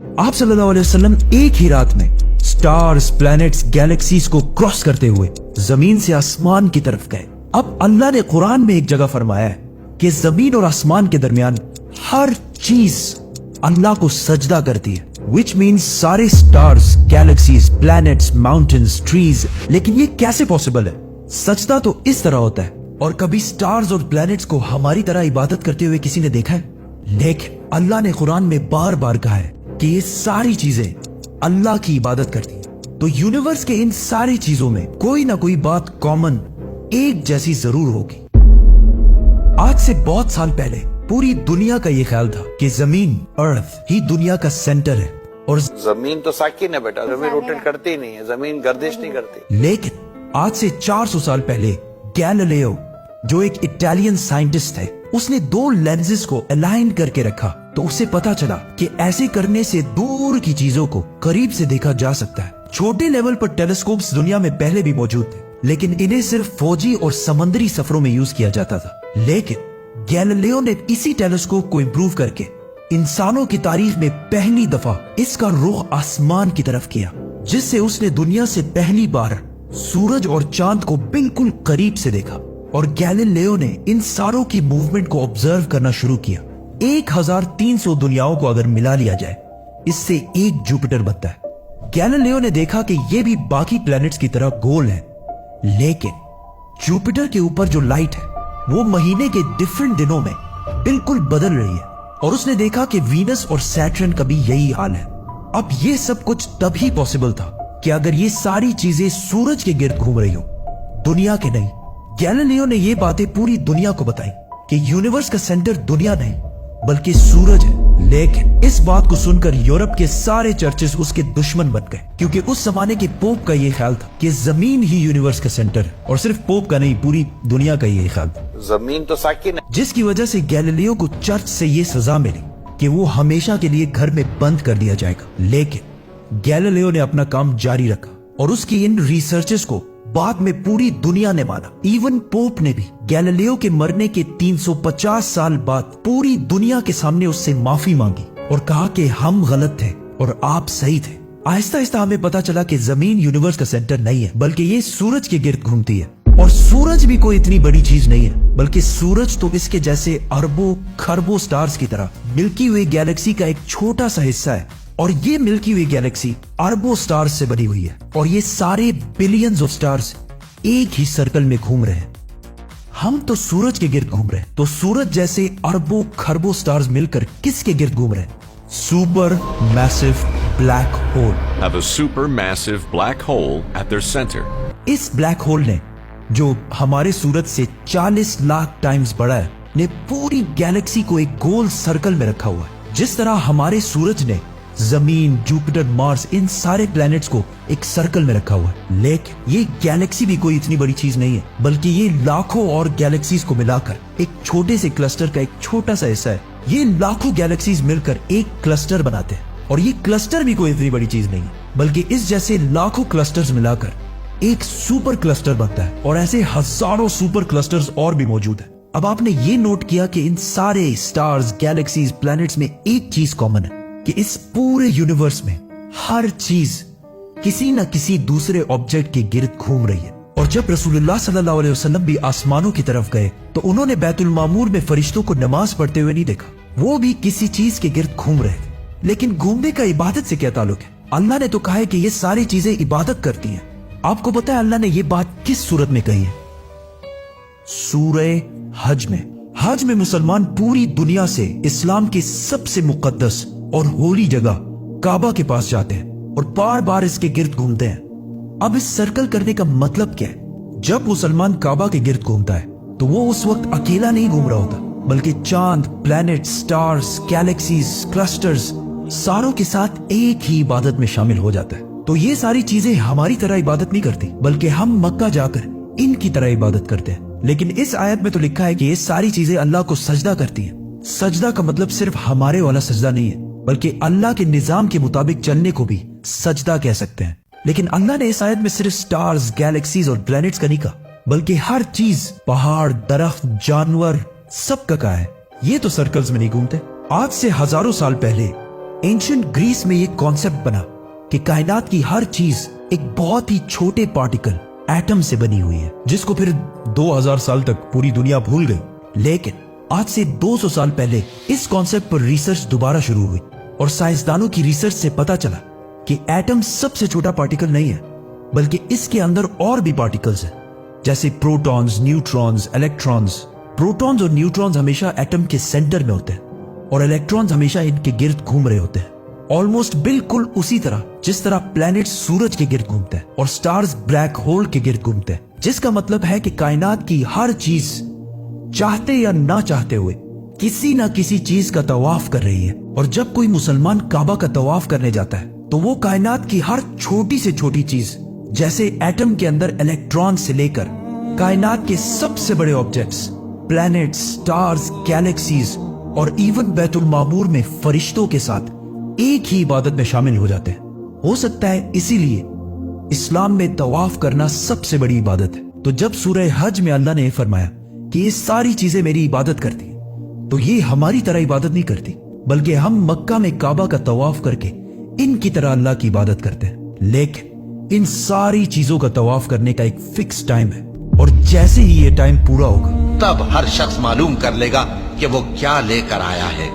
आप सल्लल्लाहु अलैहि वसल्लम एक ही रात में स्टार्स, प्लैनेट्स, गैलेक्सीज को क्रॉस करते हुए जमीन से आसमान की तरफ गए। अब अल्लाह ने कुरान में एक जगह फरमाया है कि जमीन और आसमान के दरमियान हर चीज अल्लाह को सजदा करती है, विच मीन्स सारे stars, galaxies, planets, mountains, trees. लेकिन ये कैसे पॉसिबल है? सजदा तो इस तरह होता है। और कभी स्टार्स और प्लैनेट्स को हमारी तरह इबादत करते हुए किसी ने देखा है? लेकिन अल्लाह ने कुरान में बार बार कहा है कि ये सारी चीजें अल्लाह की इबादत करती हैं। तो यूनिवर्स के इन सारी चीजों में कोई ना कोई बात कॉमन, एक जैसी जरूर होगी। आज से बहुत साल पहले पूरी दुनिया का ये ख्याल था कि जमीन, अर्थ ही दुनिया का सेंटर है और जमीन तो साकिन है बेटा, जमीन रोटेट करती ही नहीं है, जमीन गर्दिश नहीं करती। लेकिन आज से 400 साल पहले गैलीलियो, जो एक इटालियन साइंटिस्ट थे, उसने दो लेंसेज को अलाइन करके रखा तो उसे पता चला कि ऐसे करने से दूर की चीजों को करीब से देखा जा सकता है। छोटे लेवल पर टेलीस्कोप्स दुनिया में पहले भी मौजूद थे, लेकिन इन्हें सिर्फ फौजी और समंदरी सफरों में यूज किया जाता था। लेकिन गैलीलियो ने इसी टेलीस्कोप को इम्प्रूव करके इंसानों की तारीख में पहली दफा इसका रुख आसमान की तरफ किया, जिससे उसने दुनिया से पहली बार सूरज और चांद को बिल्कुल करीब से देखा। और गैलीलियो ने इन सारों की मूवमेंट को ऑब्जर्व करना शुरू किया। 1300 दुनियाओं को अगर मिला लिया जाए, इससे एक जुपिटर बनता है। गैलीलियो ने देखा कि ये भी बाकी प्लैनेट्स की तरह गोल है, लेकिन जुपिटर के ऊपर जो लाइट है वो महीने के डिफरेंट दिनों में बिल्कुल बदल रही है। और उसने देखा कि वीनस और सैटर्न का भी यही हाल है। अब ये सब कुछ तभी पॉसिबल था कि अगर ये सारी चीजें सूरज के गिर्द घूम रही हो, दुनिया के नहीं। गैलीलियो ने ये बातें पूरी दुनिया को बताई कि यूनिवर्स का सेंटर दुनिया नहीं बल्कि सूरज है। लेकिन इस बात को सुनकर यूरोप के सारे चर्चेस उसके दुश्मन बन गए, क्योंकि उस जमाने के पोप का ये ख्याल था कि जमीन ही यूनिवर्स का सेंटर है। और सिर्फ पोप का नहीं, पूरी दुनिया का ये ख्याल था। जमीन तो साकिन है, जिसकी वजह से गैलीलियो को चर्च से ये सजा मिली कि वो हमेशा के लिए घर में बंद कर दिया जाएगा। लेकिन गैलीलियो ने अपना काम जारी रखा और उसकी इन रिसर्चेस को बाद में पूरी दुनिया ने माना। इवन पोप ने भी गैलीलियो के मरने के 350 साल बाद पूरी दुनिया के सामने उससे माफी मांगी और कहा कि हम गलत थे और आप सही थे। आहिस्ता आहिस्ता हमें पता चला कि जमीन यूनिवर्स का सेंटर नहीं है, बल्कि ये सूरज के गिर्द घूमती है। और सूरज भी कोई इतनी बड़ी चीज नहीं है, बल्कि सूरज तो इसके जैसे अरबों खरबों स्टार्स की तरह मिल्की वे गैलेक्सी का एक छोटा सा हिस्सा है। और ये मिल्की वे गैलेक्सी अरबों स्टार्स से बनी हुई है और ये सारे बिलियंस ऑफ स्टार्स एक ही सर्कल में घूम रहे हैं। हम तो सूरज के गिर्द घूम रहे हैं, तो सूरज जैसे अरबों खरबों स्टार्स मिलकर किसके गिर्द घूम रहे हैं? Super massive black hole. Have a supermassive black hole at their center. इस ब्लैक होल ने, जो हमारे सूरज से 40 लाख टाइम्स बड़ा है, ने पूरी गैलेक्सी को एक गोल सर्कल में रखा हुआ है। जिस तरह हमारे सूरज ने जमीन, जुपिटर, मार्स, इन सारे प्लैनेट्स को एक सर्कल में रखा हुआ है। लेकिन ये गैलेक्सी भी कोई इतनी बड़ी चीज नहीं है, बल्कि ये लाखों और गैलेक्सीज को मिलाकर एक छोटे से क्लस्टर का एक छोटा सा हिस्सा है। ये लाखों गैलेक्सीज मिलकर एक क्लस्टर बनाते हैं और ये क्लस्टर भी कोई इतनी बड़ी चीज नहीं है, बल्कि इस जैसे लाखों क्लस्टर्स मिलाकर एक सुपर क्लस्टर बनता है। और ऐसे हजारों सुपर क्लस्टर्स और भी मौजूद है। अब आपने ये नोट किया कि इन सारे स्टार्स, गैलेक्सीज, प्लैनेट्स में एक चीज कॉमन है कि इस पूरे यूनिवर्स में हर चीज किसी न किसी दूसरे ऑब्जेक्ट के गिर्द घूम रही है। और जब रसूलुल्लाह सल्लल्लाहु अलैहि वसल्लम भी आसमानों की तरफ गए तो उन्होंने बैतुल मामूर में फरिश्तों को नमाज पढ़ते हुए नहीं देखा। वो भी किसी चीज के गिर्द घूम रहे थे। लेकिन घूमने का इबादत से क्या ताल्लुक है? अल्लाह ने तो कहा है कि ये सारी चीजें इबादत करती हैं। आपको पता है अल्लाह ने ये बात किस सूरत में कही है? सूरह हज में। हज में मुसलमान पूरी दुनिया से इस्लाम की सबसे मुकद्दस और होली जगह काबा के पास जाते हैं और बार बार इसके गिर्द घूमते हैं। अब इस सर्कल करने का मतलब क्या है? जब मुसलमान काबा के गिर्द घूमता है तो वो उस वक्त अकेला नहीं घूम रहा होता, बल्कि चांद, प्लैनेट, स्टार्स, गैलेक्सीज, क्लस्टर्स सारों के साथ एक ही इबादत में शामिल हो जाता है। तो ये सारी चीजें हमारी तरह इबादत नहीं करती, बल्कि हम मक्का जाकर इनकी तरह इबादत करते हैं। लेकिन इस आयत में तो लिखा है कि ये सारी चीजें अल्लाह को सजदा करती हैं। सजदा का मतलब सिर्फ हमारे वाला सजदा नहीं है, बल्कि अल्लाह के निजाम के मुताबिक चलने को भी सजदा कह सकते हैं। लेकिन अल्लाह ने इस आयत में सिर्फ स्टार्स, गैलेक्सीज और प्लैनेट्स का नहीं कहा, बल्कि हर चीज, पहाड़, दरख्त, जानवर, सब का कहा है। ये तो सर्कल्स में नहीं घूमते। आज से हजारों साल पहले एंशियंट ग्रीस में ये कॉन्सेप्ट बना कि कायनात की हर चीज एक बहुत ही छोटे पार्टिकल एटम से बनी हुई है, जिसको फिर 2000 साल तक पूरी दुनिया भूल गई। लेकिन आज से 200 साल पहले इस कॉन्सेप्ट पर रिसर्च दोबारा शुरू हुई और साइंसदानों की रिसर्च से पता चला कि एटम सबसे छोटा पार्टिकल नहीं है, बल्कि इसके अंदर और भी पार्टिकल्स हैं, जैसे प्रोटॉन्स, न्यूट्रॉन्स, इलेक्ट्रॉन्स। प्रोटॉन्स और न्यूट्रॉन्स हमेशा एटम के सेंटर में होते हैं और इलेक्ट्रॉन्स हमेशा इनके गिर्द घूम रहे होते हैं, ऑलमोस्ट बिल्कुल उसी तरह जिस तरह प्लैनेट सूरज के गिर्द घूमते हैं और स्टार्स ब्लैक होल के गिर्द घूमते हैं। जिसका मतलब है कि कायनात की हर चीज चाहते या ना चाहते हुए किसी ना किसी चीज का तवाफ कर रही है। और जब कोई मुसलमान काबा का तवाफ करने जाता है तो वो कायनात की हर छोटी से छोटी चीज, जैसे एटम के अंदर इलेक्ट्रॉन से लेकर कायनात के सबसे बड़े ऑब्जेक्ट्स, प्लैनेट्स, स्टार्स, गैलेक्सीज और इवन बैतुल मामूर में फरिश्तों के साथ एक ही इबादत में शामिल हो जाते हैं। हो सकता है इसीलिए इस्लाम में तवाफ करना सबसे बड़ी इबादत है। तो जब सूरह हज में अल्लाह ने फरमाया कि ये सारी चीजें मेरी इबादत करती हैं, तो ये हमारी तरह इबादत नहीं करती, बल्कि हम मक्का में काबा का तवाफ करके इनकी तरह अल्लाह की इबादत करते हैं। लेकिन इन सारी चीजों का तवाफ करने का एक फिक्स टाइम है और जैसे ही ये टाइम पूरा होगा तब हर शख्स मालूम कर लेगा कि वो क्या लेकर आया है।